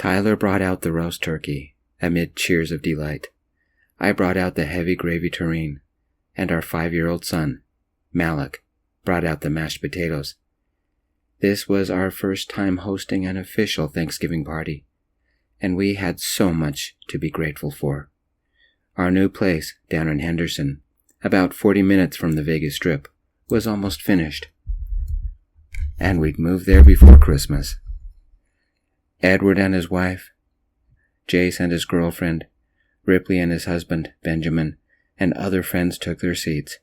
Tyler brought out the roast turkey, amid cheers of delight. I brought out the heavy gravy tureen, and our 5-year-old son, Malik, brought out the mashed potatoes. This was our first time hosting an official Thanksgiving party, and we had so much to be grateful for. Our new place, down in Henderson, about 40 minutes from the Vegas Strip, was almost finished, and we'd moved there before Christmas. Edward and his wife, Jace and his girlfriend, Ripley and his husband, Benjamin, and other friends took their seats,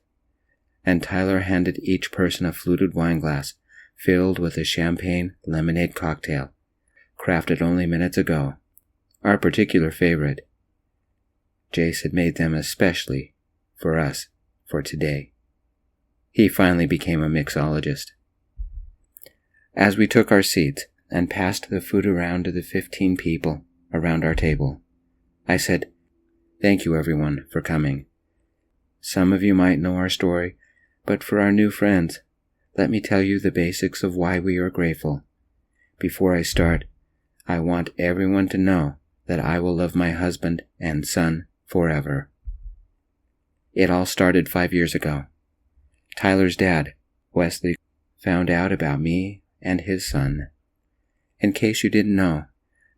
and Tyler handed each person a fluted wine glass filled with a champagne lemonade cocktail, crafted only minutes ago, our particular favorite. Jace had made them especially for us for today. He finally became a mixologist. As we took our seats and passed the food around to the 15 people around our table, I said, "Thank you everyone for coming. Some of you might know our story, but for our new friends, let me tell you the basics of why we are grateful. Before I start, I want everyone to know that I will love my husband and son forever." It all started 5 years ago. Tyler's dad, Wesley, found out about me and his son. In case you didn't know,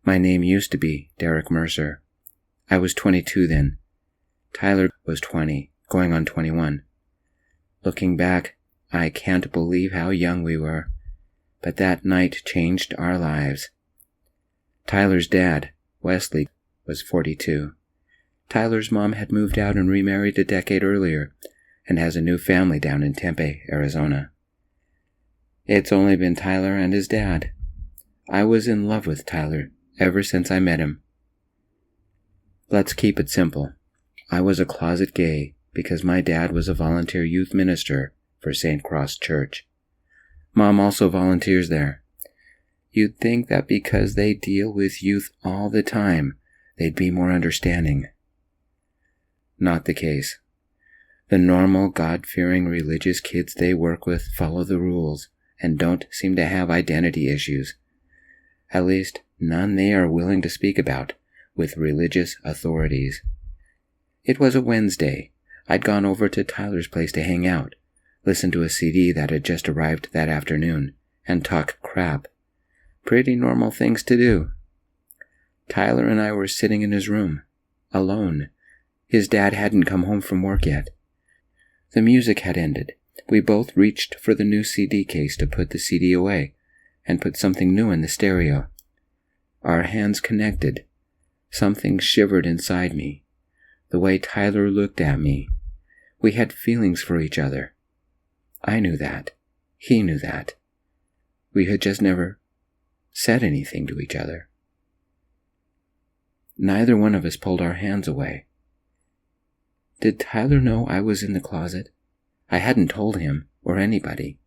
my name used to be Derek Mercer. I was 22 then. Tyler was 20, going on 21. Looking back, I can't believe how young we were, but that night changed our lives. Tyler's dad, Wesley, was 42. Tyler's mom had moved out and remarried a decade earlier, and has a new family down in Tempe, Arizona. It's only been Tyler and his dad. I was in love with Tyler ever since I met him. Let's keep it simple. I was a closet gay because my dad was a volunteer youth minister for St. Cross Church. Mom also volunteers there. You'd think that because they deal with youth all the time, they'd be more understanding. Not the case. The normal, God-fearing religious kids they work with follow the rules and don't seem to have identity issues. At least, none they are willing to speak about with religious authorities. It was a Wednesday. I'd gone over to Tyler's place to hang out, listen to a CD that had just arrived that afternoon, and talk crap. Pretty normal things to do. Tyler and I were sitting in his room, alone. His dad hadn't come home from work yet. The music had ended. We both reached for the new CD case to put the CD away and put something new in the stereo. Our hands connected. Something shivered inside me. The way Tyler looked at me. We had feelings for each other. I knew that. He knew that. We had just never said anything to each other. Neither one of us pulled our hands away. Did Tyler know I was in the closet? I hadn't told him or anybody.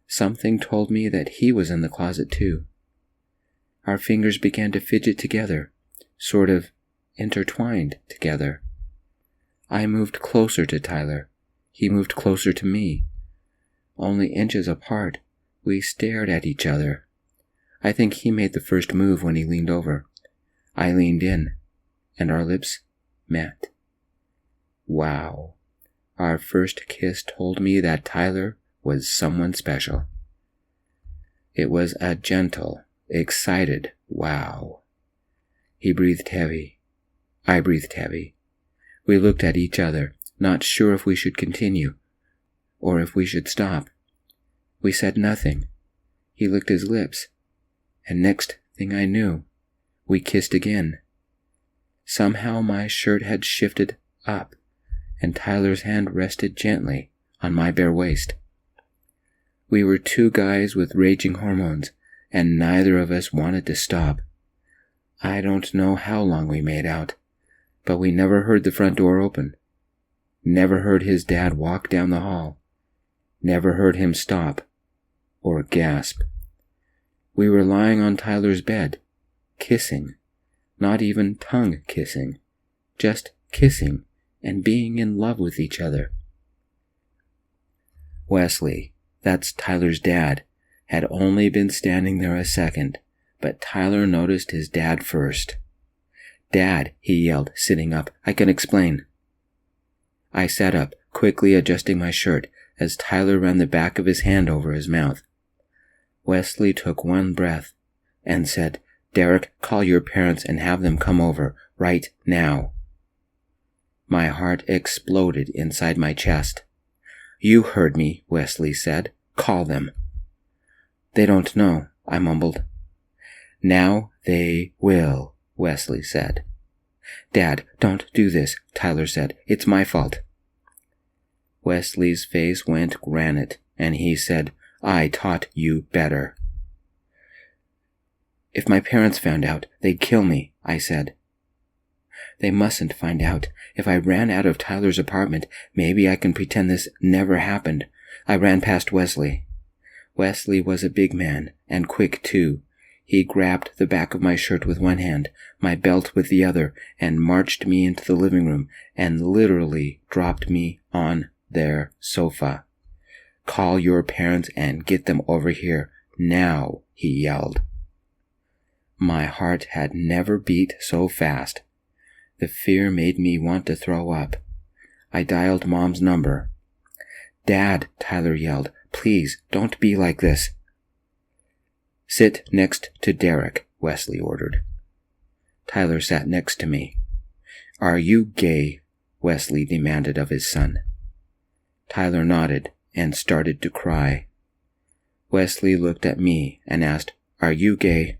Something told me that he was in the closet too. Our fingers began to fidget together, sort of intertwined together. I moved closer to Tyler. He moved closer to me. Only inches apart, we stared at each other. I think he made the first move when he leaned over. I leaned in, and our lips met. Wow. Our first kiss told me that Tyler was someone special. It was a gentle, excited wow. He breathed heavy. I breathed heavy. We looked at each other, not sure if we should continue, or if we should stop. We said nothing. He licked his lips, and next thing I knew, we kissed again. Somehow my shirt had shifted up, and Tyler's hand rested gently on my bare waist. We were two guys with raging hormones, and neither of us wanted to stop. I don't know how long we made out, but we never heard the front door open. Never heard his dad walk down the hall. Never heard him stop or gasp. We were lying on Tyler's bed, kissing, not even tongue kissing, just kissing and being in love with each other. Wesley, that's Tyler's dad, had only been standing there a second, but Tyler noticed his dad first. "Dad," he yelled, sitting up, "I can explain." I sat up, quickly adjusting my shirt as Tyler ran the back of his hand over his mouth. Wesley took one breath and said, "Derek, call your parents and have them come over right now." My heart exploded inside my chest. "You heard me," Wesley said. "Call them." "They don't know," I mumbled. "Now they will," Wesley said. "Dad, don't do this," Tyler said. "It's my fault." Wesley's face went granite, and he said, "I taught you better." "If my parents found out, they'd kill me," I said. "They mustn't find out. If I ran out of Tyler's apartment, maybe I can pretend this never happened." I ran past Wesley. Wesley was a big man, and quick too. He grabbed the back of my shirt with one hand, my belt with the other, and marched me into the living room, and literally dropped me on their sofa. "Call your parents and get them over here, now," he yelled. My heart had never beat so fast. The fear made me want to throw up. I dialed Mom's number. "Dad," Tyler yelled, "please, don't be like this." "Sit next to Derek," Wesley ordered. Tyler sat next to me. "Are you gay?" Wesley demanded of his son. Tyler nodded and started to cry. Wesley looked at me and asked, "Are you gay?"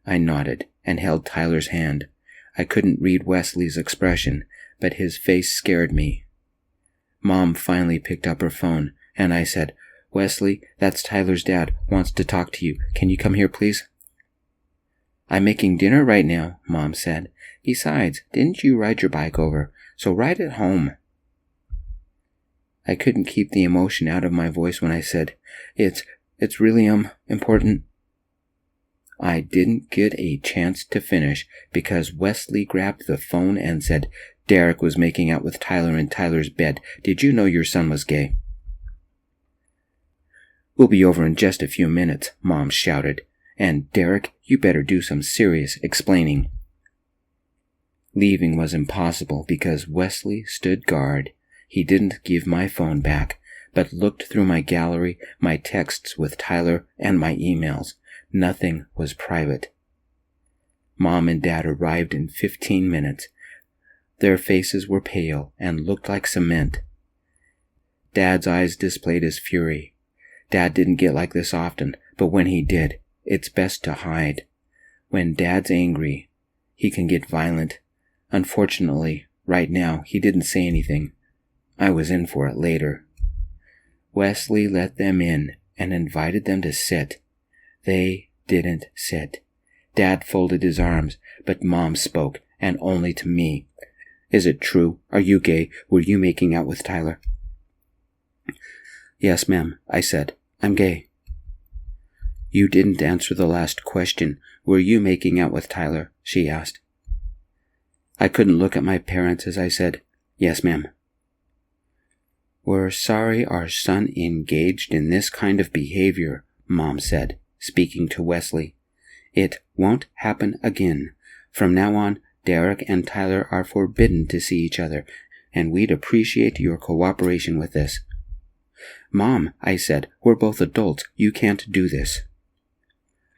I nodded and held Tyler's hand. I couldn't read Wesley's expression, but his face scared me. Mom finally picked up her phone, and I said, "Wesley, that's Tyler's dad, wants to talk to you. Can you come here, please?" "I'm making dinner right now," Mom said. "Besides, didn't you ride your bike over? So ride it home." I couldn't keep the emotion out of my voice when I said, It's really, important." I didn't get a chance to finish because Wesley grabbed the phone and said, "Derek was making out with Tyler in Tyler's bed. Did you know your son was gay?" "We'll be over in just a few minutes," Mom shouted. "And Derek, you better do some serious explaining." Leaving was impossible because Wesley stood guard. He didn't give my phone back, but looked through my gallery, my texts with Tyler, and my emails. Nothing was private. Mom and Dad arrived in 15 minutes. Their faces were pale and looked like cement. Dad's eyes displayed his fury. Dad didn't get like this often, but when he did, it's best to hide. When Dad's angry, he can get violent. Unfortunately, right now, he didn't say anything. I was in for it later. Wesley let them in and invited them to sit. They didn't sit. Dad folded his arms, but Mom spoke, and only to me. "Is it true? Are you gay? Were you making out with Tyler?" "Yes, ma'am," I said. "I'm gay." "You didn't answer the last question. Were you making out with Tyler?" she asked. I couldn't look at my parents as I said, "Yes, ma'am." "We're sorry our son engaged in this kind of behavior," Mom said, speaking to Wesley. "It won't happen again. From now on, Derek and Tyler are forbidden to see each other, and we'd appreciate your cooperation with this." "Mom," I said, "we're both adults. You can't do this."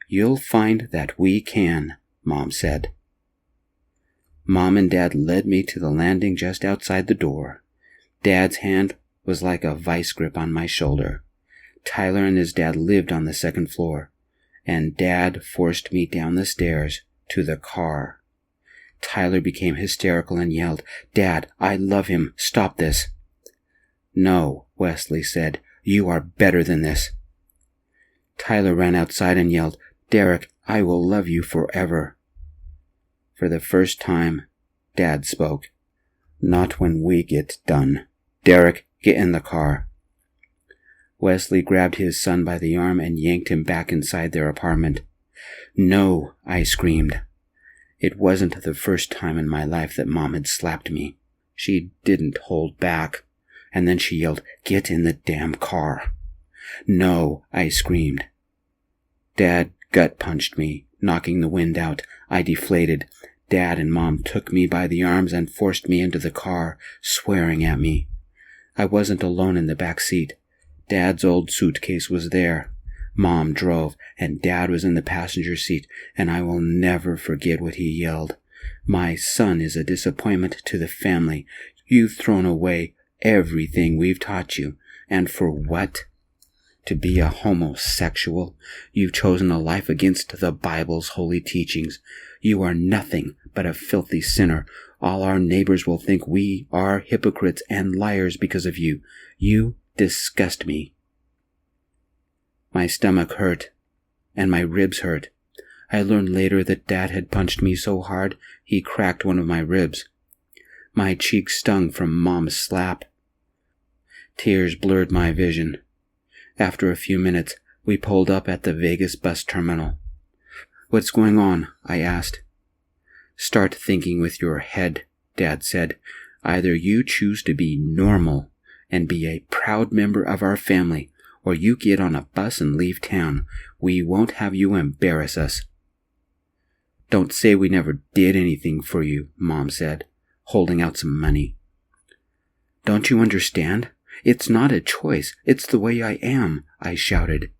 "You'll find that we can," Mom said. Mom and Dad led me to the landing just outside the door. Dad's hand was like a vice grip on my shoulder. Tyler and his dad lived on the second floor, and Dad forced me down the stairs to the car. Tyler became hysterical and yelled, "Dad, I love him. Stop this." "No," Wesley said. "You are better than this." Tyler ran outside and yelled, "Derek, I will love you forever." For the first time, Dad spoke. "Not when we get done. Derek, get in the car." Wesley grabbed his son by the arm and yanked him back inside their apartment. "No," I screamed. It wasn't the first time in my life that Mom had slapped me. She didn't hold back. And then she yelled, "Get in the damn car." "No," I screamed. Dad gut punched me, knocking the wind out. I deflated. Dad and Mom took me by the arms and forced me into the car, swearing at me. I wasn't alone in the back seat. Dad's old suitcase was there. Mom drove, and Dad was in the passenger seat, and I will never forget what he yelled. "My son is a disappointment to the family. You've thrown away everything we've taught you. And for what? To be a homosexual? You've chosen a life against the Bible's holy teachings. You are nothing but a filthy sinner. All our neighbors will think we are hypocrites and liars because of you. You disgust me." My stomach hurt, and my ribs hurt. I learned later that Dad had punched me so hard he cracked one of my ribs. My cheek stung from Mom's slap. Tears blurred my vision. After a few minutes, we pulled up at the Vegas bus terminal. "What's going on?" I asked. "Start thinking with your head," Dad said. "Either you choose to be normal and be a proud member of our family, or you get on a bus and leave town. We won't have you embarrass us." "Don't say we never did anything for you," Mom said, holding out some money. "Don't you understand? It's not a choice. It's the way I am," I shouted.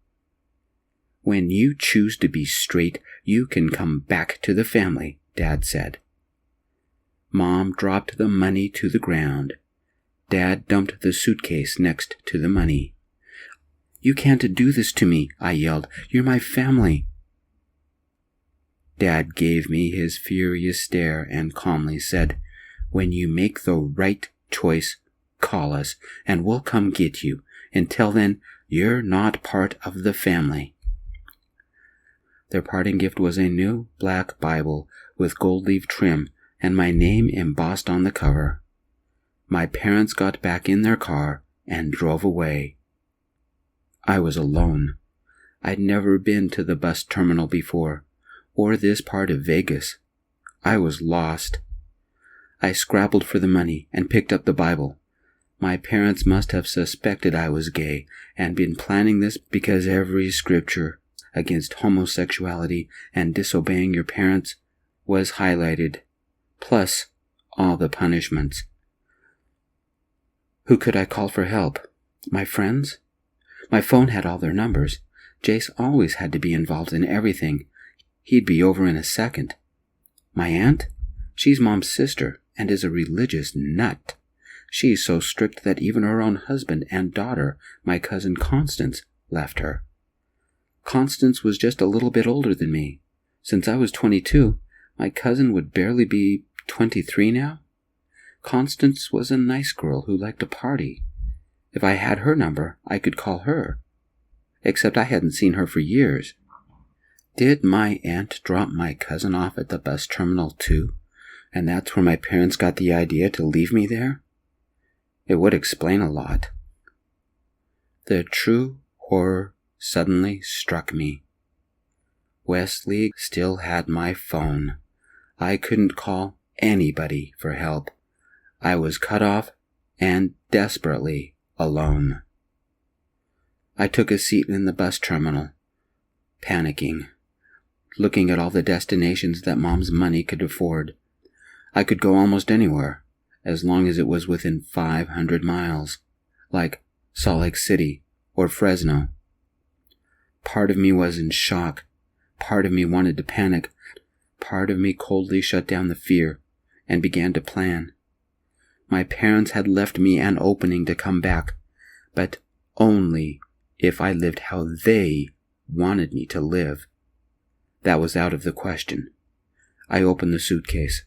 "When you choose to be straight, you can come back to the family," Dad said. Mom dropped the money to the ground. Dad dumped the suitcase next to the money. "You can't do this to me," I yelled. "You're my family." Dad gave me his furious stare and calmly said, "When you make the right choice, call us, and we'll come get you. Until then, you're not part of the family." Their parting gift was a new black Bible with gold leaf trim and my name embossed on the cover. My parents got back in their car and drove away. I was alone. I'd never been to the bus terminal before, or this part of Vegas. I was lost. I scrabbled for the money and picked up the Bible. My parents must have suspected I was gay and been planning this because every scripture against homosexuality and disobeying your parents was highlighted, plus all the punishments. Who could I call for help? My friends? My phone had all their numbers. Jace always had to be involved in everything. He'd be over in a second. My aunt? She's Mom's sister and is a religious nut. She's so strict that even her own husband and daughter, my cousin Constance, left her. Constance was just a little bit older than me. Since I was 22, my cousin would barely be 23 now. Constance was a nice girl who liked to party. If I had her number, I could call her. Except I hadn't seen her for years. Did my aunt drop my cousin off at the bus terminal too? And that's where my parents got the idea to leave me there? It would explain a lot. The true horror suddenly struck me. Wesley still had my phone. I couldn't call anybody for help. I was cut off and desperately alone. I took a seat in the bus terminal, panicking, looking at all the destinations that Mom's money could afford. I could go almost anywhere, as long as it was within 500 miles, like Salt Lake City or Fresno. Part of me was in shock. Part of me wanted to panic. Part of me coldly shut down the fear and began to plan. My parents had left me an opening to come back, but only if I lived how they wanted me to live. That was out of the question. I opened the suitcase.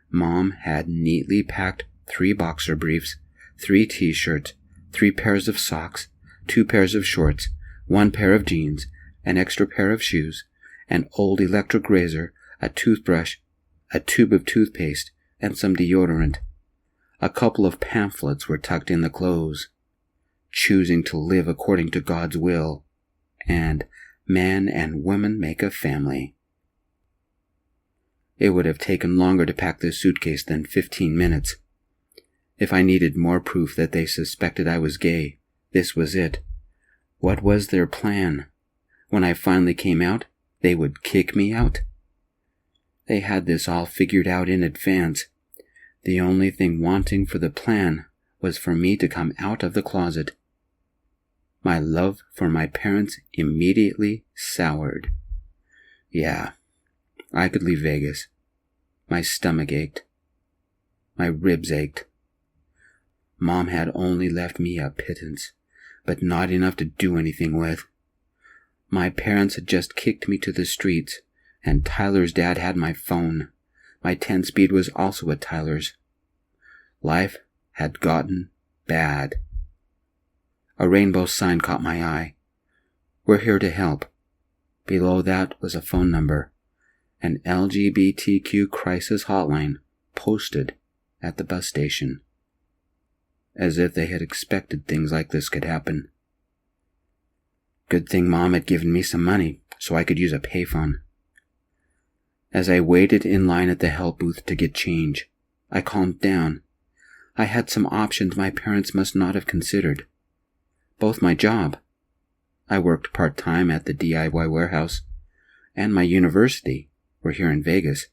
Mom had neatly packed 3 boxer briefs, 3 t-shirts, 3 pairs of socks, 2 pairs of shorts, 1 pair of jeans, an extra pair of shoes, an old electric razor, a toothbrush, a tube of toothpaste, and some deodorant. A couple of pamphlets were tucked in the clothes. Choosing to live according to God's will, and man and woman make a family. It would have taken longer to pack this suitcase than 15 minutes. If I needed more proof that they suspected I was gay, this was it. What was their plan? When I finally came out, They would kick me out? They had this all figured out in advance. The only thing wanting for the plan was for me to come out of the closet. My love for my parents immediately soured. Yeah, I could leave Vegas. My stomach ached. My ribs ached. Mom had only left me a pittance, but not enough to do anything with. My parents had just kicked me to the streets, and Tyler's dad had my phone. My 10-speed was also at Tyler's. Life had gotten bad. A rainbow sign caught my eye. We're here to help. Below that was a phone number, an LGBTQ crisis hotline posted at the bus station. As if they had expected things like this could happen. Good thing Mom had given me some money so I could use a payphone. As I waited in line at the help booth to get change, I calmed down. I had some options my parents must not have considered. Both my job. I worked part-time at the DIY warehouse, and my university were here in Vegas.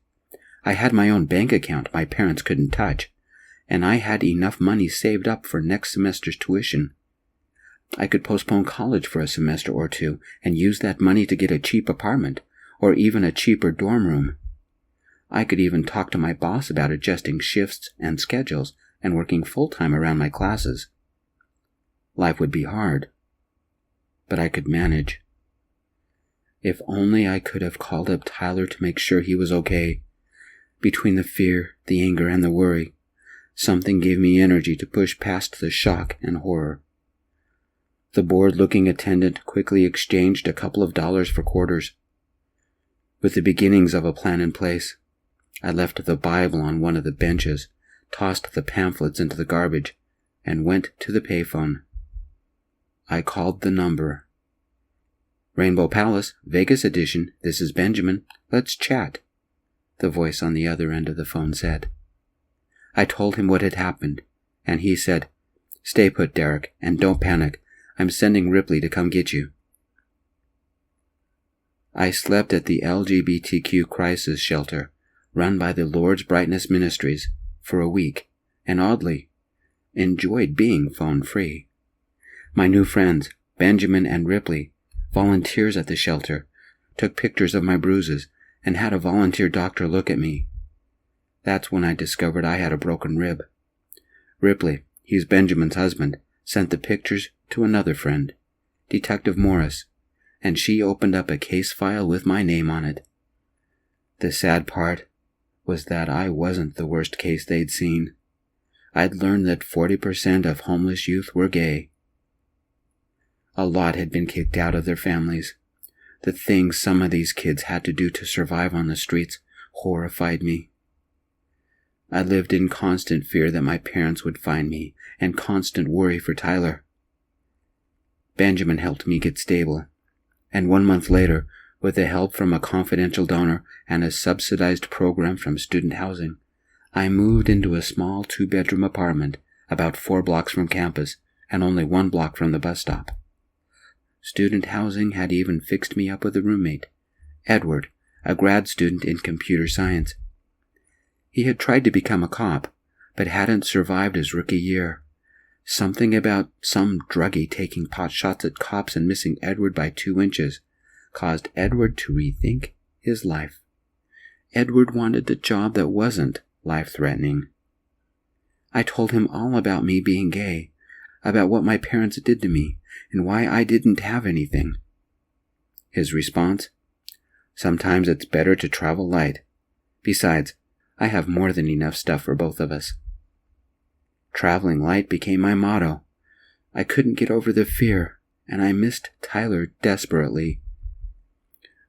I had my own bank account my parents couldn't touch, and I had enough money saved up for next semester's tuition. I could postpone college for a semester or two and use that money to get a cheap apartment or even a cheaper dorm room. I could even talk to my boss about adjusting shifts and schedules and working full-time around my classes. Life would be hard, but I could manage. If only I could have called up Tyler to make sure he was okay. Between the fear, the anger, and the worry, something gave me energy to push past the shock and horror. The bored-looking attendant quickly exchanged a couple of dollars for quarters. With the beginnings of a plan in place, I left the Bible on one of the benches, tossed the pamphlets into the garbage, and went to the payphone. I called the number. Rainbow Palace, Vegas edition, this is Benjamin. Let's chat, the voice on the other end of the phone said. I told him what had happened, and he said, Stay put, Derek, and don't panic. I'm sending Ripley to come get you. I slept at the LGBTQ crisis shelter, run by the Lord's Brightness Ministries, for a week, and oddly, enjoyed being phone-free. My new friends, Benjamin and Ripley, volunteers at the shelter, took pictures of my bruises, and had a volunteer doctor look at me. That's when I discovered I had a broken rib. Ripley, he's Benjamin's husband, sent the pictures to another friend, Detective Morris, and she opened up a case file with my name on it. The sad part was that I wasn't the worst case they'd seen. I'd learned that 40% of homeless youth were gay. A lot had been kicked out of their families. The things some of these kids had to do to survive on the streets horrified me. I lived in constant fear that my parents would find me, and constant worry for Tyler. Benjamin helped me get stable, and 1 month later, with the help from a confidential donor and a subsidized program from student housing, I moved into a small 2-bedroom apartment about 4 blocks from campus and only 1 block from the bus stop. Student housing had even fixed me up with a roommate, Edward, a grad student in computer science. He had tried to become a cop, but hadn't survived his rookie year. Something about some druggie taking pot shots at cops and missing Edward by 2 inches caused Edward to rethink his life. Edward wanted the job that wasn't life-threatening. I told him all about me being gay, about what my parents did to me, and why I didn't have anything. His response? Sometimes it's better to travel light. Besides, I have more than enough stuff for both of us. Traveling light became my motto. I couldn't get over the fear, and I missed Tyler desperately.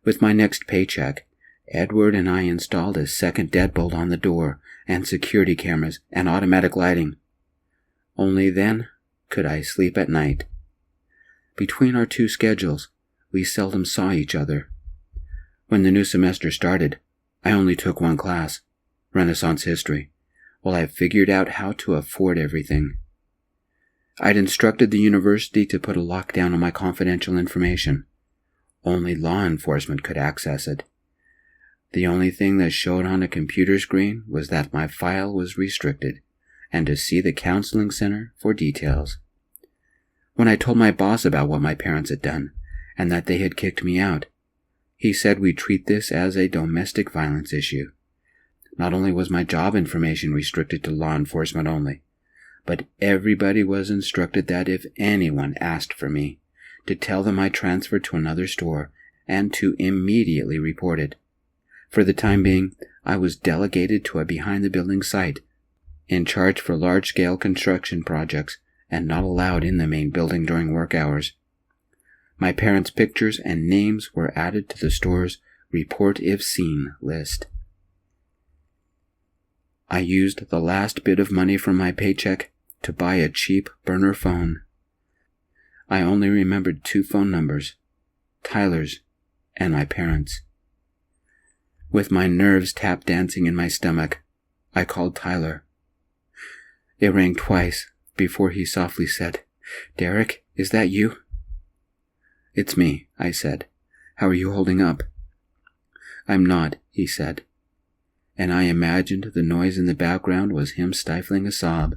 With my next paycheck, Edward and I installed a second deadbolt on the door, and security cameras, and automatic lighting. Only then could I sleep at night. Between our 2 schedules, we seldom saw each other. When the new semester started, I only took 1 class, Renaissance History, while I figured out how to afford everything. I'd instructed the university to put a lockdown on my confidential information. Only law enforcement could access it. The only thing that showed on a computer screen was that my file was restricted, and to see the counseling center for details. When I told my boss about what my parents had done, and that they had kicked me out, he said we'd treat this as a domestic violence issue. Not only was my job information restricted to law enforcement only, but everybody was instructed that if anyone asked for me, to tell them I transferred to another store and to immediately report it. For the time being, I was delegated to a behind-the-building site, in charge for large-scale construction projects, and not allowed in the main building during work hours. My parents' pictures and names were added to the store's Report If Seen list. I used the last bit of money from my paycheck to buy a cheap burner phone. I only remembered 2 phone numbers, Tyler's and my parents'. With my nerves tap dancing in my stomach, I called Tyler. It rang twice before he softly said, "Derek, is that you?" "It's me," I said. "How are you holding up?" "I'm not," he said, and I imagined the noise in the background was him stifling a sob.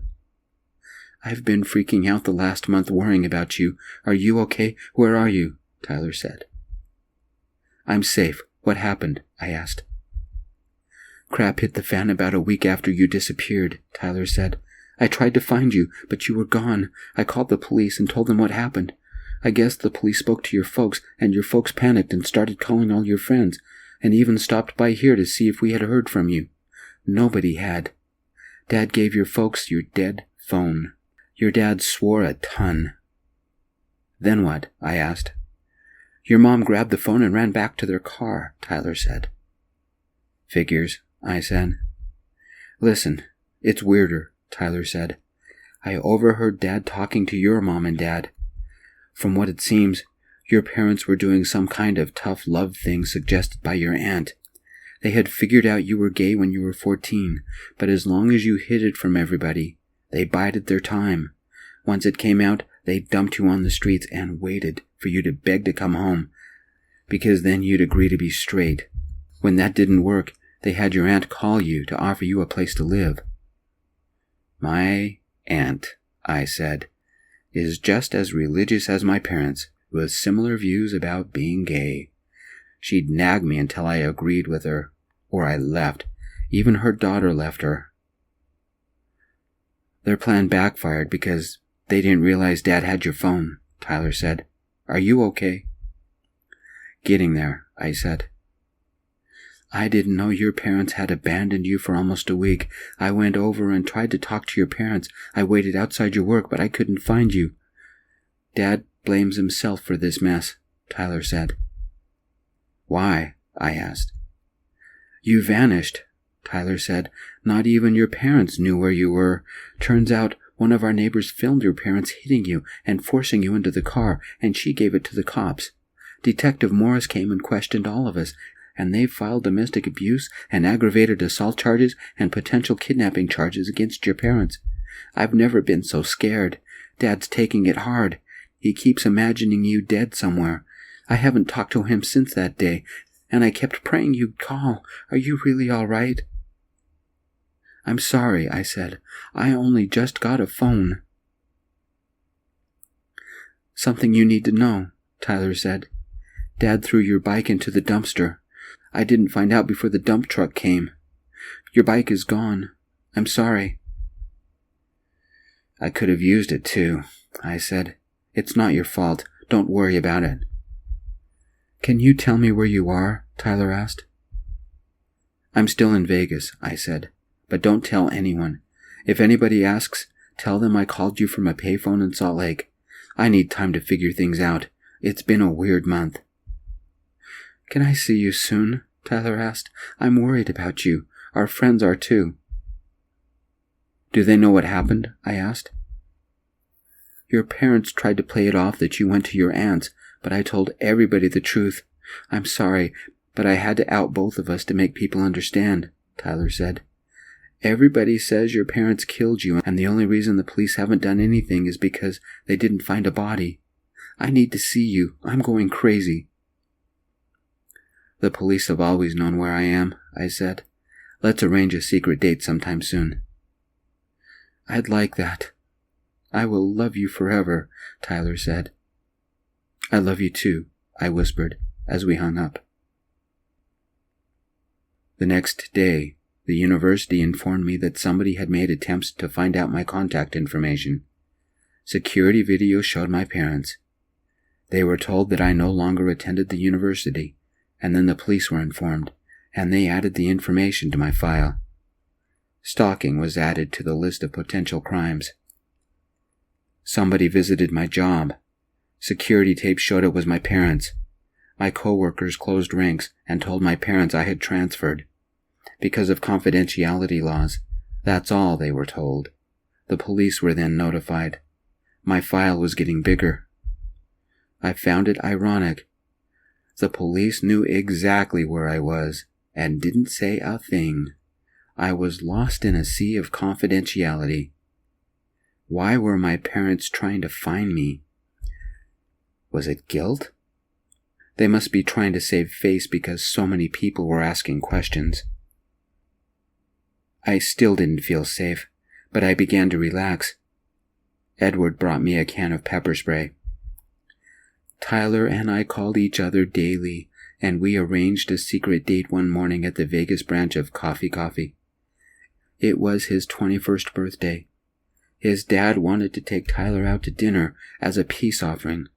"I've been freaking out the last month worrying about you. Are you okay? Where are you?" Tyler said. "I'm safe. What happened?" I asked. "Crap hit the fan about a week after you disappeared," Tyler said. "I tried to find you, but you were gone. I called the police and told them what happened. I guess the police spoke to your folks, and your folks panicked and started calling all your friends, and even stopped by here to see if we had heard from you. Nobody had. Dad gave your folks your dead phone. Your dad swore a ton." "Then what?" I asked. "Your mom grabbed the phone and ran back to their car," Tyler said. "Figures," I said. "Listen, it's weirder," Tyler said. "I overheard Dad talking to your mom and Dad. From what it seems, your parents were doing some kind of tough love thing suggested by your aunt. They had figured out you were gay when you were 14, but as long as you hid it from everybody, they bided their time. Once it came out, they dumped you on the streets and waited for you to beg to come home, because then you'd agree to be straight. When that didn't work, they had your aunt call you to offer you a place to live." "My aunt," I said, "is just as religious as my parents, with similar views about being gay. She'd nag me until I agreed with her, or I left. Even her daughter left her." "Their plan backfired because they didn't realize Dad had your phone," Tyler said. "Are you okay?" "Getting there," I said. "I didn't know your parents had abandoned you for almost a week. I went over and tried to talk to your parents. I waited outside your work, but I couldn't find you. Dad blames himself for this mess," Tyler said. "Why?" I asked. "You vanished," Tyler said. "Not even your parents knew where you were. Turns out one of our neighbors filmed your parents hitting you and forcing you into the car, and she gave it to the cops. Detective Morris came and questioned all of us, and they filed domestic abuse and aggravated assault charges and potential kidnapping charges against your parents. I've never been so scared. Dad's taking it hard. He keeps imagining you dead somewhere. I haven't talked to him since that day, and I kept praying you'd call. Are you really all right?" "I'm sorry," I said. "I only just got a phone." "Something you need to know," Tyler said. "Dad threw your bike into the dumpster. I didn't find out before the dump truck came. Your bike is gone. I'm sorry." "I could have used it too," I said. "It's not your fault. Don't worry about it." "Can you tell me where you are?" Tyler asked. "I'm still in Vegas," I said, "but don't tell anyone. If anybody asks, tell them I called you from a payphone in Salt Lake. I need time to figure things out. It's been a weird month." "Can I see you soon?" Tyler asked. "I'm worried about you. Our friends are too." "Do they know what happened?" I asked. "Your parents tried to play it off that you went to your aunt's, but I told everybody the truth. I'm sorry, but I had to out both of us to make people understand," Tyler said. "Everybody says your parents killed you, and the only reason the police haven't done anything is because they didn't find a body. I need to see you. I'm going crazy." The police have always known where I am, I said. Let's arrange a secret date sometime soon. I'd like that. I will love you forever, Tyler said. I love you too, I whispered as we hung up. The next day, the university informed me that somebody had made attempts to find out my contact information. Security video showed my parents. They were told that I no longer attended the university, and then the police were informed, and they added the information to my file. Stalking was added to the list of potential crimes. Somebody visited my job. Security tape showed it was my parents. My coworkers closed ranks and told my parents I had transferred. Because of confidentiality laws, that's all they were told. The police were then notified. My file was getting bigger. I found it ironic. The police knew exactly where I was and didn't say a thing. I was lost in a sea of confidentiality. Why were my parents trying to find me? Was it guilt? They must be trying to save face because so many people were asking questions. I still didn't feel safe, but I began to relax. Edward brought me a can of pepper spray. Tyler and I called each other daily, and we arranged a secret date one morning at the Vegas branch of Coffee. It was his 21st birthday. His dad wanted to take Tyler out to dinner as a peace offering,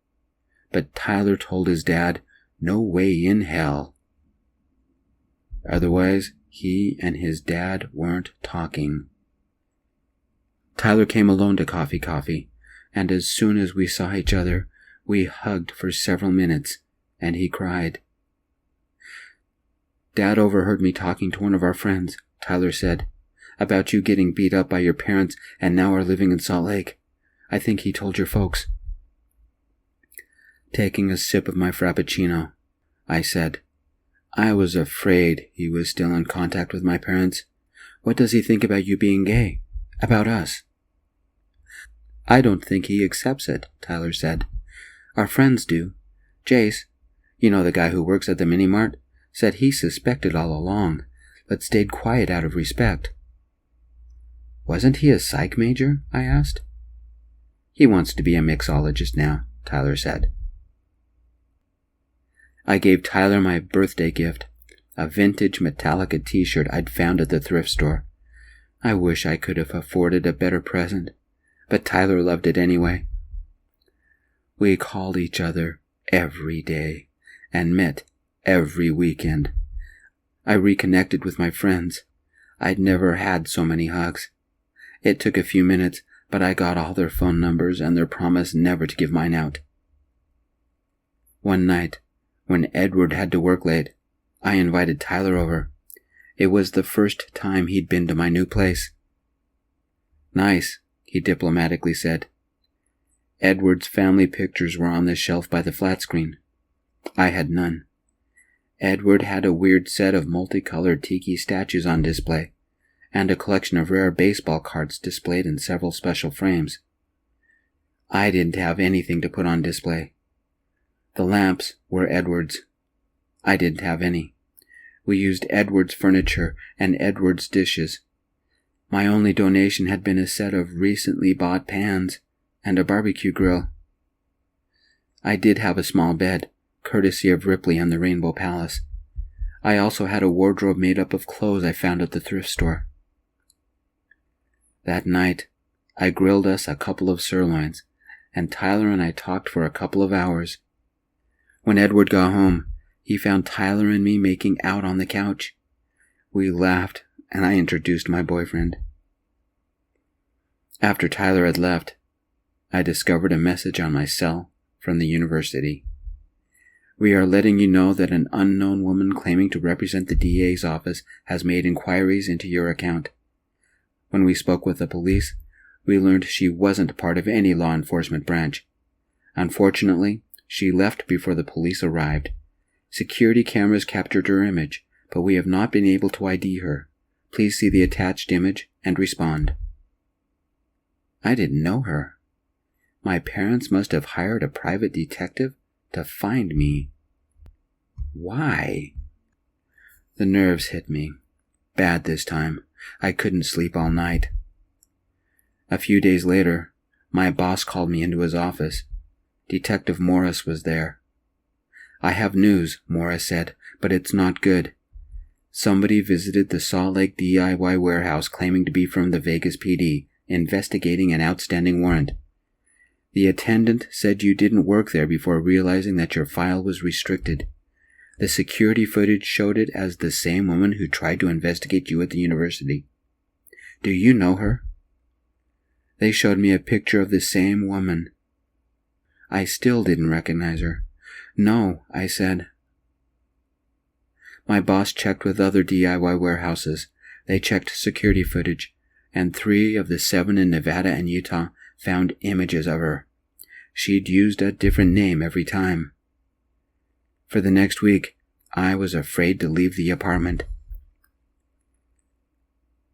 but Tyler told his dad, no way in hell. Otherwise, he and his dad weren't talking. Tyler came alone to Coffee, and as soon as we saw each other, we hugged for several minutes, and he cried. Dad overheard me talking to one of our friends, Tyler said, about you getting beat up by your parents and now are living in Salt Lake. I think he told your folks. Taking a sip of my Frappuccino, I said, I was afraid he was still in contact with my parents. What does he think about you being gay? About us? I don't think he accepts it, Tyler said. Our friends do. Jace, you know the guy who works at the mini-mart, said he suspected all along, but stayed quiet out of respect. Wasn't he a psych major? I asked. He wants to be a mixologist now, Tyler said. I gave Tyler my birthday gift, a vintage Metallica t-shirt I'd found at the thrift store. I wish I could have afforded a better present, but Tyler loved it anyway. We called each other every day and met every weekend. I reconnected with my friends. I'd never had so many hugs. It took a few minutes, but I got all their phone numbers and their promise never to give mine out. One night, when Edward had to work late, I invited Tyler over. It was the first time he'd been to my new place. Nice, he diplomatically said. Edward's family pictures were on the shelf by the flat screen. I had none. Edward had a weird set of multicolored tiki statues on display, and a collection of rare baseball cards displayed in several special frames. I didn't have anything to put on display. The lamps were Edward's. I didn't have any. We used Edward's furniture and Edward's dishes. My only donation had been a set of recently bought pans and a barbecue grill. I did have a small bed, courtesy of Ripley and the Rainbow Palace. I also had a wardrobe made up of clothes I found at the thrift store. That night, I grilled us a couple of sirloins, and Tyler and I talked for a couple of hours. When Edward got home, he found Tyler and me making out on the couch. We laughed, and I introduced my boyfriend. After Tyler had left, I discovered a message on my cell from the university. We are letting you know that an unknown woman claiming to represent the DA's office has made inquiries into your account. When we spoke with the police, we learned she wasn't part of any law enforcement branch. Unfortunately, she left before the police arrived. Security cameras captured her image, but we have not been able to ID her. Please see the attached image and respond. I didn't know her. My parents must have hired a private detective to find me. Why? The nerves hit me. Bad this time. I couldn't sleep all night. A few days later, my boss called me into his office. Detective Morris was there. "I have news," Morris said, "but it's not good. Somebody visited the Salt Lake DIY warehouse claiming to be from the Vegas PD, investigating an outstanding warrant. The attendant said you didn't work there before realizing that your file was restricted. The security footage showed it as the same woman who tried to investigate you at the university. Do you know her?" They showed me a picture of the same woman. I still didn't recognize her. "No," I said. My boss checked with other DIY warehouses. They checked security footage, and 3 of the 7 in Nevada and Utah found images of her. She'd used a different name every time. For the next week, I was afraid to leave the apartment.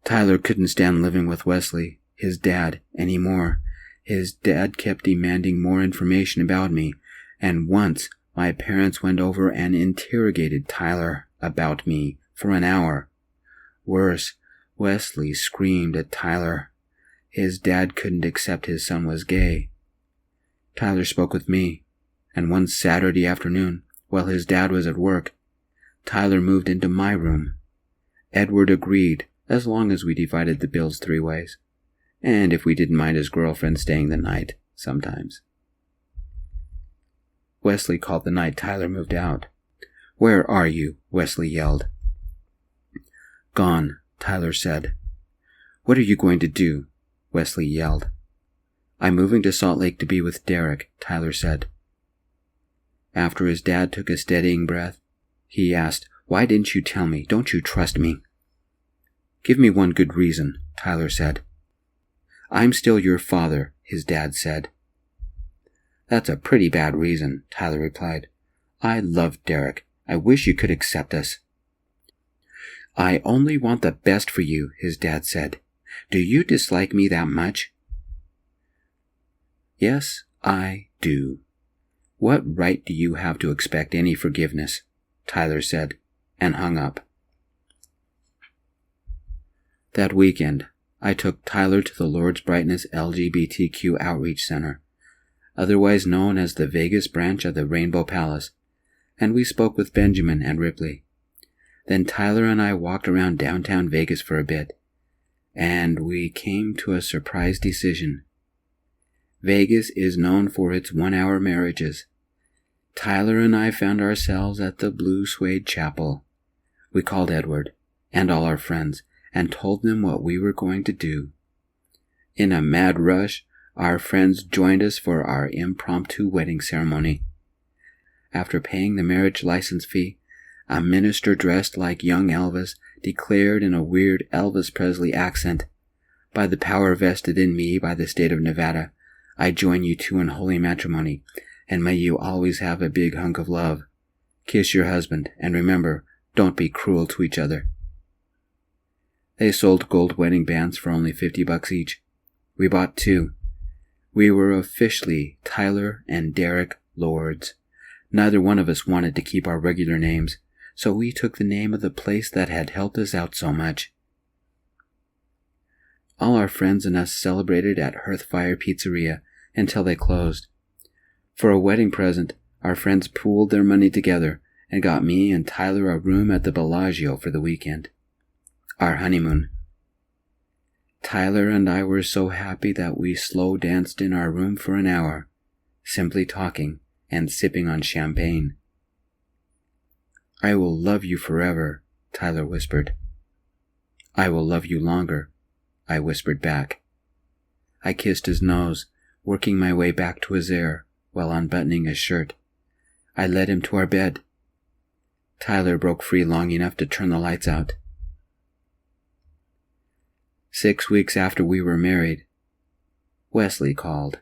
Tyler couldn't stand living with Wesley, his dad, anymore. His dad kept demanding more information about me, and once my parents went over and interrogated Tyler about me for an hour. Worse, Wesley screamed at Tyler. His dad couldn't accept his son was gay. Tyler spoke with me, and one Saturday afternoon, while his dad was at work, Tyler moved into my room. Edward agreed, as long as we divided the bills 3 ways, and if we didn't mind his girlfriend staying the night, sometimes. Wesley called the night Tyler moved out. "Where are you?" Wesley yelled. "Gone," Tyler said. "What are you going to do?" Wesley yelled. "I'm moving to Salt Lake to be with Derek," Tyler said. After his dad took a steadying breath, he asked, "Why didn't you tell me? Don't you trust me?" "Give me one good reason," Tyler said. "I'm still your father," his dad said. "That's a pretty bad reason," Tyler replied. "I love Derek. I wish you could accept us." "I only want the best for you," his dad said. "Do you dislike me that much?" "Yes, I do. What right do you have to expect any forgiveness?" Tyler said, and hung up. That weekend, I took Tyler to the Lord's Brightness LGBTQ Outreach Center, otherwise known as the Vegas branch of the Rainbow Palace, and we spoke with Benjamin and Ripley. Then Tyler and I walked around downtown Vegas for a bit, and we came to a surprise decision. Vegas is known for its 1-hour marriages. Tyler and I found ourselves at the Blue Suede Chapel. We called Edward and all our friends and told them what we were going to do. In a mad rush, our friends joined us for our impromptu wedding ceremony. After paying the marriage license fee, a minister dressed like young Elvis declared in a weird Elvis Presley accent, "By the power vested in me by the state of Nevada, I join you two in holy matrimony, and may you always have a big hunk of love. Kiss your husband, and remember, don't be cruel to each other." They sold gold wedding bands for only $50 each. We bought 2. We were officially Tyler and Derek Lords. Neither one of us wanted to keep our regular names, so we took the name of the place that had helped us out so much. All our friends and us celebrated at Hearthfire Pizzeria until they closed. For a wedding present, our friends pooled their money together and got me and Tyler a room at the Bellagio for the weekend. Our honeymoon. Tyler and I were so happy that we slow danced in our room for an hour, simply talking and sipping on champagne. "I will love you forever," Tyler whispered. "I will love you longer," I whispered back. I kissed his nose, working my way back to his ear while unbuttoning his shirt. I led him to our bed. Tyler broke free long enough to turn the lights out. 6 weeks after we were married, Wesley called.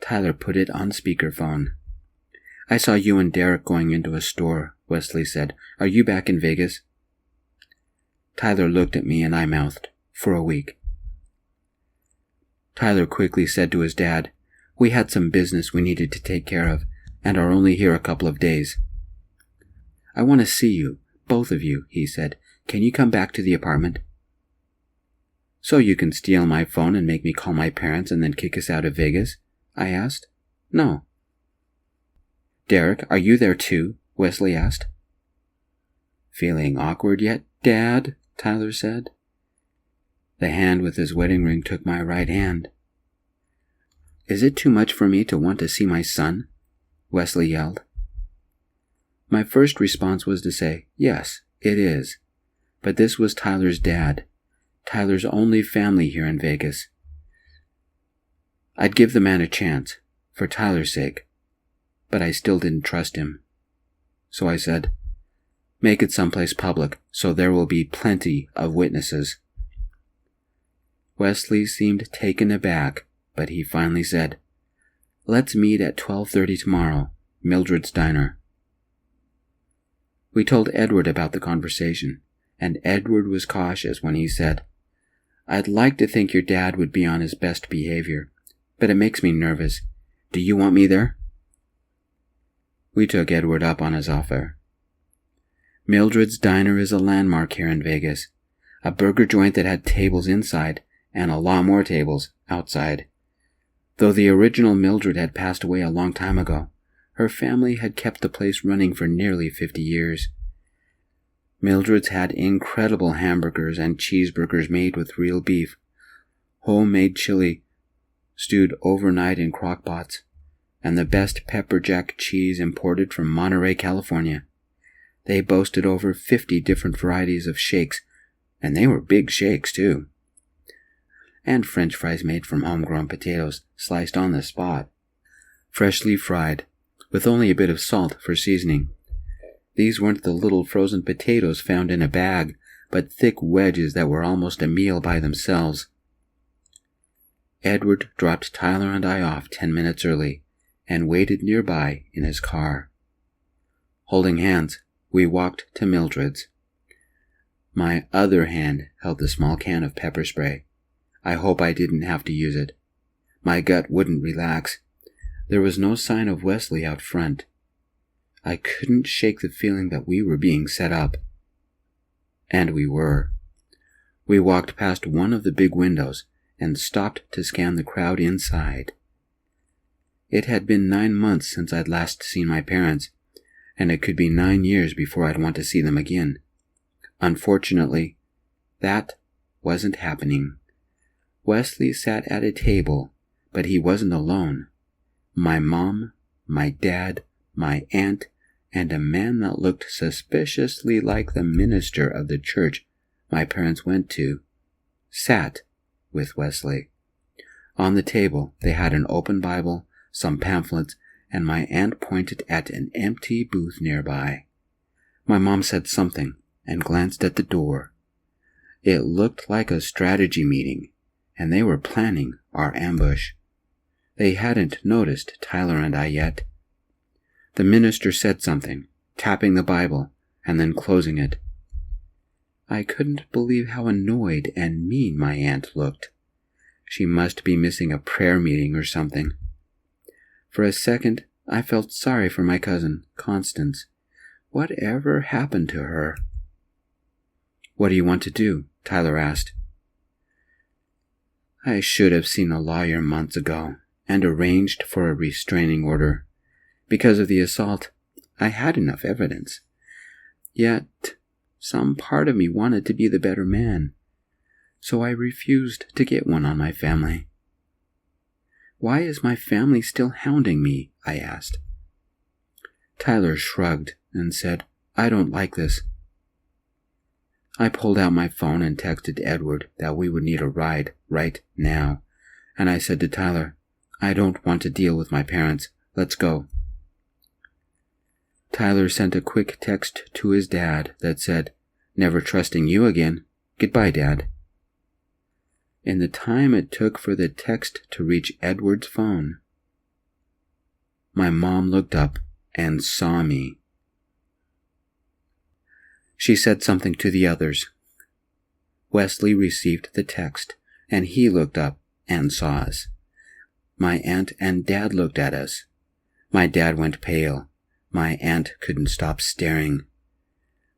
Tyler put it on speakerphone. "I saw you and Derek going into a store," Wesley said. "Are you back in Vegas?" Tyler looked at me and I mouthed, "For a week." Tyler quickly said to his dad, "We had some business we needed to take care of and are only here a couple of days. I want to see you, Both of you, he said. Can you come back to the apartment? So you can steal my phone and make me call my parents and then kick us out of Vegas? I asked. No. Derek, are you there too? Wesley asked. Feeling awkward yet, Dad? Tyler said. The hand with his wedding ring took my right hand. Is it too much for me to want to see my son? Wesley yelled. My first response was to say, yes, it is. But this was Tyler's dad, Tyler's only family here in Vegas. I'd give the man a chance, for Tyler's sake, but I still didn't trust him. So I said, make it someplace public so there will be plenty of witnesses. Wesley seemed taken aback, but he finally said, let's meet at 12:30 tomorrow, Mildred's Diner. We told Edward about the conversation, and Edward was cautious when he said, I'd like to think your dad would be on his best behavior, but it makes me nervous. Do you want me there? We took Edward up on his offer. Mildred's Diner is a landmark here in Vegas, a burger joint that had tables inside and a lot more tables outside. Though the original Mildred had passed away a long time ago, her family had kept the place running for nearly 50 years. Mildred's had incredible hamburgers and cheeseburgers made with real beef, homemade chili stewed overnight in crock pots, and the best pepper jack cheese imported from Monterey, California. They boasted over 50 different varieties of shakes, and they were big shakes too. And French fries made from homegrown potatoes, sliced on the spot, freshly fried, with only a bit of salt for seasoning. These weren't the little frozen potatoes found in a bag, but thick wedges that were almost a meal by themselves. Edward dropped Tyler and I off 10 minutes early, and waited nearby in his car. Holding hands, we walked to Mildred's. My other hand held the small can of pepper spray. I hope I didn't have to use it. My gut wouldn't relax. There was no sign of Wesley out front. I couldn't shake the feeling that we were being set up. And we were. We walked past one of the big windows and stopped to scan the crowd inside. It had been 9 months since I'd last seen my parents, and it could be 9 years before I'd want to see them again. Unfortunately, that wasn't happening. Wesley sat at a table, but he wasn't alone. My mom, my dad, my aunt, and a man that looked suspiciously like the minister of the church my parents went to, sat with Wesley. On the table, they had an open Bible, some pamphlets, and my aunt pointed at an empty booth nearby. My mom said something and glanced at the door. It looked like a strategy meeting, and they were planning our ambush. They hadn't noticed Tyler and I yet. The minister said something, tapping the Bible, and then closing it. I couldn't believe how annoyed and mean my aunt looked. She must be missing a prayer meeting or something. For a second, I felt sorry for my cousin, Constance. Whatever happened to her? What do you want to do? Tyler asked. I should have seen a lawyer months ago and arranged for a restraining order. Because of the assault, I had enough evidence. Yet, some part of me wanted to be the better man, so I refused to get one on my family. Why is my family still hounding me? I asked. Tyler shrugged and said, I don't like this. I pulled out my phone and texted Edward that we would need a ride right now, and I said to Tyler, I don't want to deal with my parents. Let's go. Tyler sent a quick text to his dad that said, Never trusting you again. Goodbye, Dad. In the time it took for the text to reach Edward's phone, my mom looked up and saw me. She said something to the others. Wesley received the text, and he looked up and saw us. My aunt and dad looked at us. My dad went pale. My aunt couldn't stop staring.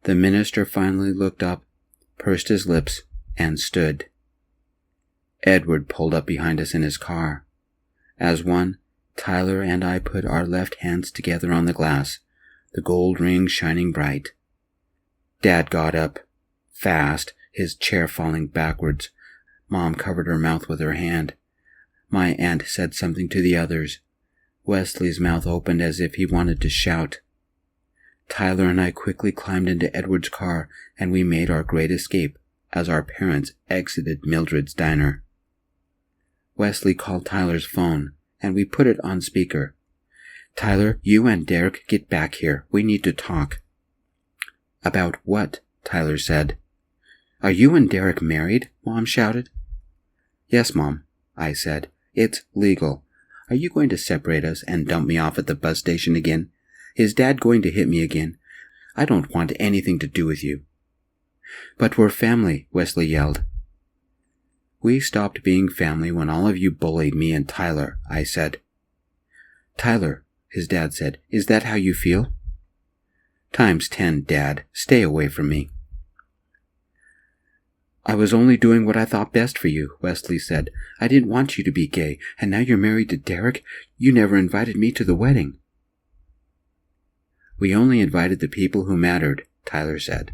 The minister finally looked up, pursed his lips, and stood. Edward pulled up behind us in his car. As one, Tyler and I put our left hands together on the glass, the gold ring shining bright. Dad got up, fast, his chair falling backwards. Mom covered her mouth with her hand. My aunt said something to the others. Wesley's mouth opened as if he wanted to shout. Tyler and I quickly climbed into Edward's car, and we made our great escape as our parents exited Mildred's diner. Wesley called Tyler's phone, and we put it on speaker. "Tyler, you and Derek get back here. We need to talk." "About what?" Tyler said. "Are you and Derek married?" Mom shouted. "Yes, Mom," I said. "It's legal. Are you going to separate us and dump me off at the bus station again? Is Dad going to hit me again? I don't want anything to do with you." "But we're family," Wesley yelled. "We stopped being family when all of you bullied me and Tyler," I said. "Tyler," his dad said, "is that how you feel?" "Times 10, Dad. Stay away from me." "I was only doing what I thought best for you," Wesley said. "I didn't want you to be gay, and now you're married to Derek. You never invited me to the wedding." "We only invited the people who mattered," Tyler said.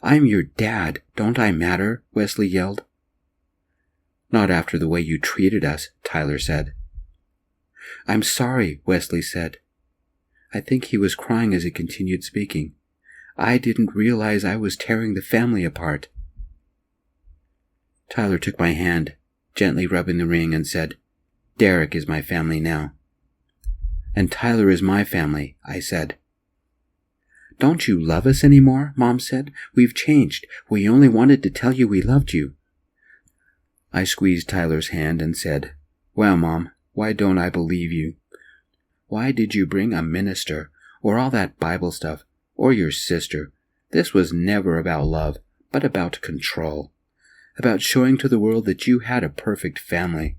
"I'm your dad. Don't I matter?" Wesley yelled. "Not after the way you treated us," Tyler said. "I'm sorry," Wesley said. I think he was crying as he continued speaking. "I didn't realize I was tearing the family apart." Tyler took my hand, gently rubbing the ring, and said, "Derek is my family now." "And Tyler is my family," I said. "Don't you love us anymore?" Mom said. "We've changed. We only wanted to tell you we loved you." I squeezed Tyler's hand and said, "Well, Mom, why don't I believe you? Why did you bring a minister, or all that Bible stuff, or your sister? This was never about love, but about control. About showing to the world that you had a perfect family.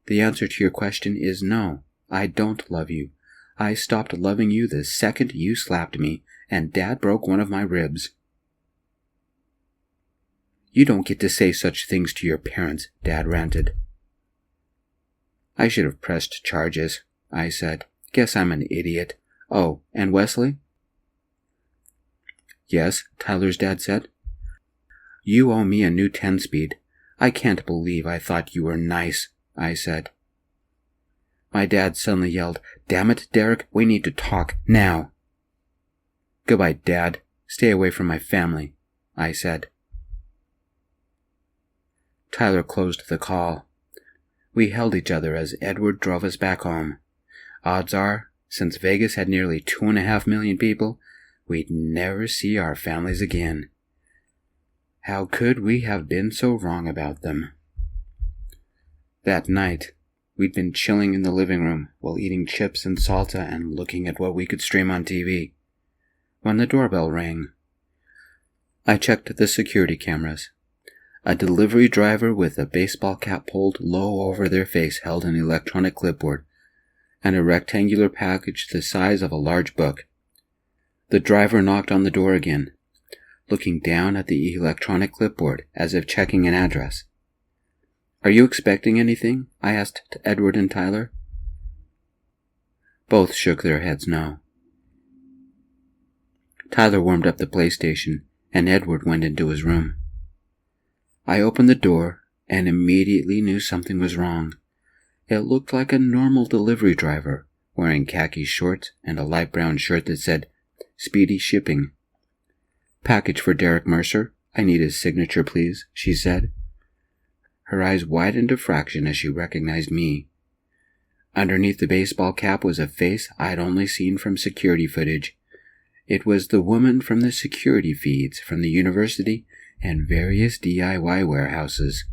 The answer to your question is no, I don't love you. I stopped loving you the second you slapped me, and Dad broke one of my ribs." "You don't get to say such things to your parents," Dad ranted. "I should have pressed charges," I said. "Guess I'm an idiot. Oh, and Wesley?" "Yes," Tyler's dad said. "You owe me a new 10-speed. I can't believe I thought you were nice," I said. My dad suddenly yelled, "Damn it, Derek, we need to talk now." "Goodbye, Dad. Stay away from my family," I said. Tyler closed the call. We held each other as Edward drove us back home. Odds are, since Vegas had nearly 2.5 million people, we'd never see our families again. How could we have been so wrong about them? That night, we'd been chilling in the living room while eating chips and salsa and looking at what we could stream on TV, when the doorbell rang. I checked the security cameras. A delivery driver with a baseball cap pulled low over their face held an electronic clipboard and a rectangular package the size of a large book. The driver knocked on the door again, looking down at the electronic clipboard as if checking an address. "Are you expecting anything?" I asked Edward and Tyler. Both shook their heads no. Tyler warmed up the PlayStation, and Edward went into his room. I opened the door and immediately knew something was wrong. It looked like a normal delivery driver, wearing khaki shorts and a light brown shirt that said, "Speedy Shipping." "Package for Derek Mercer. I need his signature, please," she said. Her eyes widened a fraction as she recognized me. Underneath the baseball cap was a face I'd only seen from security footage. It was the woman from the security feeds from the university and various DIY warehouses.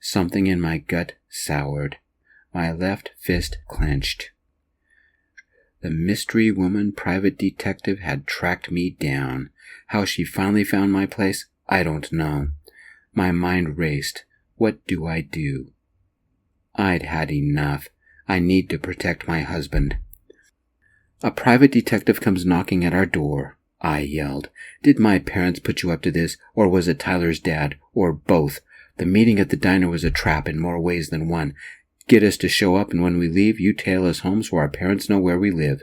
Something in my gut soured. My left fist clenched. The mystery woman private detective had tracked me down. How she finally found my place, I don't know. My mind raced. What do I do? I'd had enough. I need to protect my husband. A private detective comes knocking at our door. I yelled. Did my parents put you up to this, or was it Tyler's dad, or both? The meeting at the diner was a trap in more ways than one. Get us to show up, and when we leave, you tail us home so our parents know where we live.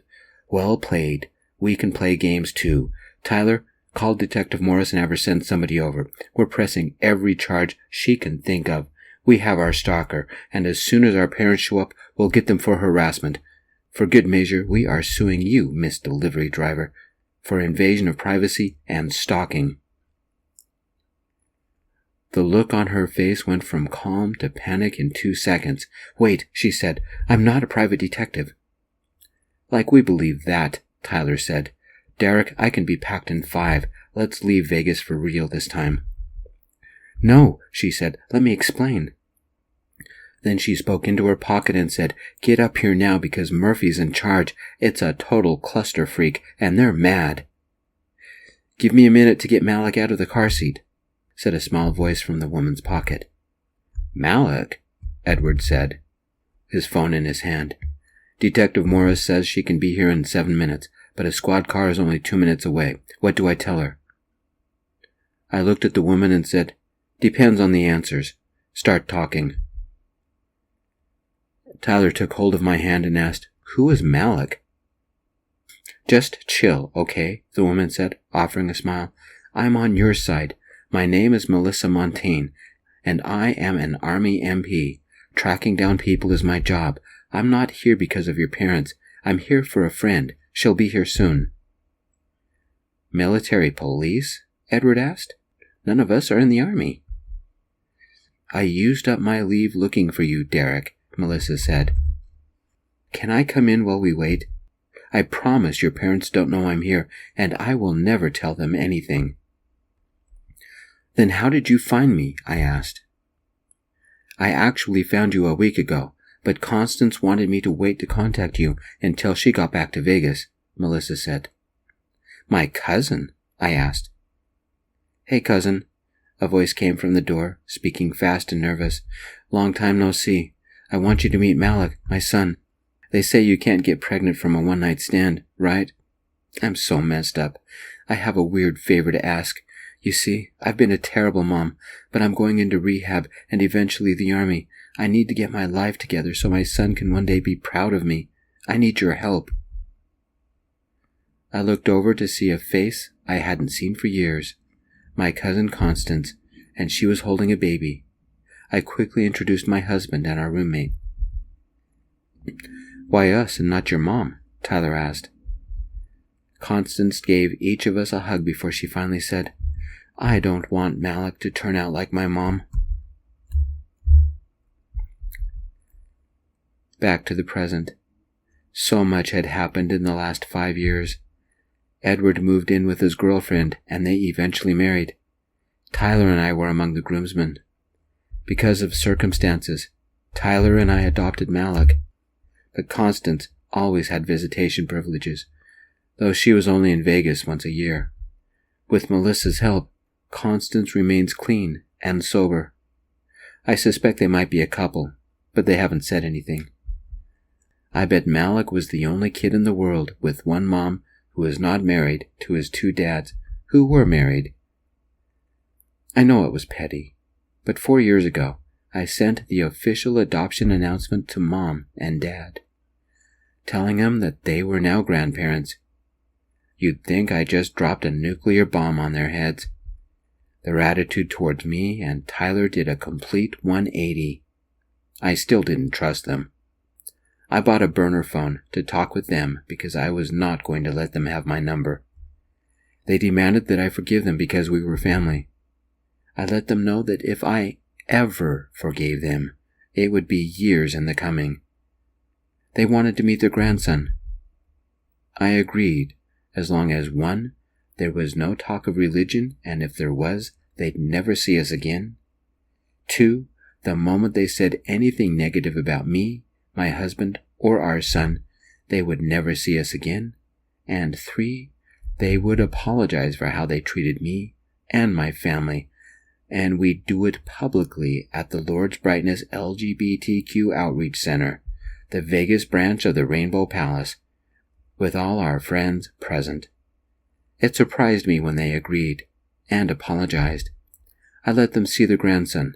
Well played. We can play games too. Tyler, call Detective Morris and have her send somebody over. We're pressing every charge she can think of. We have our stalker, and as soon as our parents show up, we'll get them for harassment. For good measure, we are suing you, Miss Delivery Driver, for invasion of privacy and stalking. The look on her face went from calm to panic in 2 seconds. Wait, she said, I'm not a private detective. Like we believe that, Tyler said. Derek, I can be packed in 5. Let's leave Vegas for real this time. No, she said, let me explain. Then she spoke into her pocket and said, get up here now because Murphy's in charge. It's a total cluster freak, and they're mad. Give me a minute to get Malik out of the car seat, said a small voice from the woman's pocket. Malik? Edward said, his phone in his hand. Detective Morris says she can be here in 7 minutes, but a squad car is only 2 minutes away. What do I tell her? I looked at the woman and said, depends on the answers. Start talking. Tyler took hold of my hand and asked, who is Malik? Just chill, okay, the woman said, offering a smile. I'm on your side. My name is Melissa Montaigne, and I am an Army MP. Tracking down people is my job. I'm not here because of your parents. I'm here for a friend. She'll be here soon. Military police? Edward asked. None of us are in the Army. I used up my leave looking for you, Derek, Melissa said. Can I come in while we wait? I promise your parents don't know I'm here, and I will never tell them anything. Then how did you find me? I asked. I actually found you a week ago, but Constance wanted me to wait to contact you until she got back to Vegas, Melissa said. My cousin? I asked. Hey, cousin, a voice came from the door, speaking fast and nervous. Long time no see. I want you to meet Malik, my son. They say you can't get pregnant from a one-night stand, right? I'm so messed up. I have a weird favor to ask. You see, I've been a terrible mom, but I'm going into rehab and eventually the Army. I need to get my life together so my son can one day be proud of me. I need your help. I looked over to see a face I hadn't seen for years. My cousin Constance, and she was holding a baby. I quickly introduced my husband and our roommate. Why us and not your mom? Tyler asked. Constance gave each of us a hug before she finally said, I don't want Malik to turn out like my mom. Back to the present. So much had happened in the last 5 years. Edward moved in with his girlfriend, and they eventually married. Tyler and I were among the groomsmen. Because of circumstances, Tyler and I adopted Malik, but Constance always had visitation privileges, though she was only in Vegas once a year. With Melissa's help, Constance remains clean and sober. I suspect they might be a couple, but they haven't said anything. I bet Malik was the only kid in the world with one mom who was not married to his 2 dads who were married. I know it was petty, but 4 years ago, I sent the official adoption announcement to Mom and Dad, telling them that they were now grandparents. You'd think I just dropped a nuclear bomb on their heads. Their attitude towards me and Tyler did a complete 180. I still didn't trust them. I bought a burner phone to talk with them because I was not going to let them have my number. They demanded that I forgive them because we were family. I let them know that if I ever forgave them, it would be years in the coming. They wanted to meet their grandson. I agreed, as long as 1, there was no talk of religion, and if there was, they'd never see us again. 2, the moment they said anything negative about me, my husband, or our son, they would never see us again. And 3, they would apologize for how they treated me and my family, and we'd do it publicly at the Lord's Brightness LGBTQ Outreach Center, the Vegas branch of the Rainbow Palace, with all our friends present. It surprised me when they agreed and apologized. I let them see the grandson,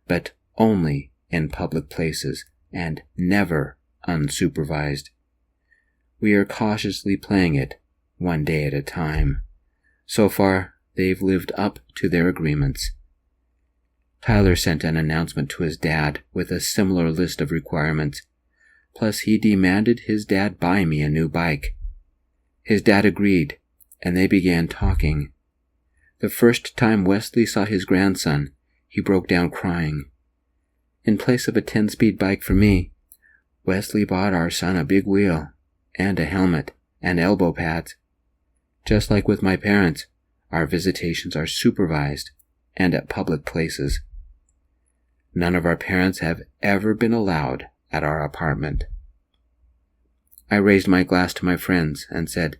but only in public places and never unsupervised. We are cautiously playing it, one day at a time. So far, they've lived up to their agreements. Tyler sent an announcement to his dad with a similar list of requirements, plus he demanded his dad buy me a new bike. His dad agreed, and they began talking. The first time Wesley saw his grandson, he broke down crying. In place of a 10-speed bike for me, Wesley bought our son a big wheel, and a helmet, and elbow pads. Just like with my parents, our visitations are supervised and at public places. None of our parents have ever been allowed at our apartment. I raised my glass to my friends and said,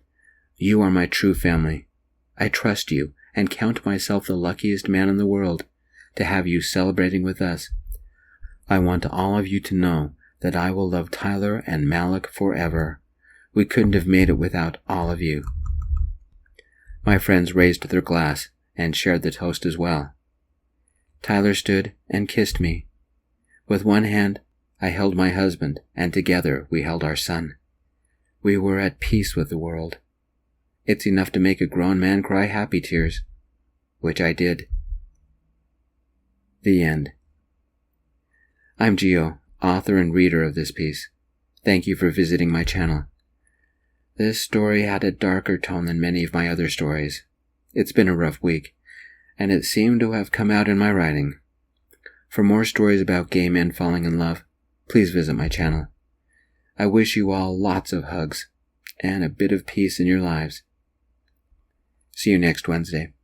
"You are my true family. I trust you and count myself the luckiest man in the world to have you celebrating with us. I want all of you to know that I will love Tyler and Malik forever. We couldn't have made it without all of you." My friends raised their glass and shared the toast as well. Tyler stood and kissed me. With one hand, I held my husband, and together we held our son. We were at peace with the world. It's enough to make a grown man cry happy tears, which I did. The end. I'm Gio, author and reader of this piece. Thank you for visiting my channel. This story had a darker tone than many of my other stories. It's been a rough week, and it seemed to have come out in my writing. For more stories about gay men falling in love, please visit my channel. I wish you all lots of hugs and a bit of peace in your lives. See you next Wednesday.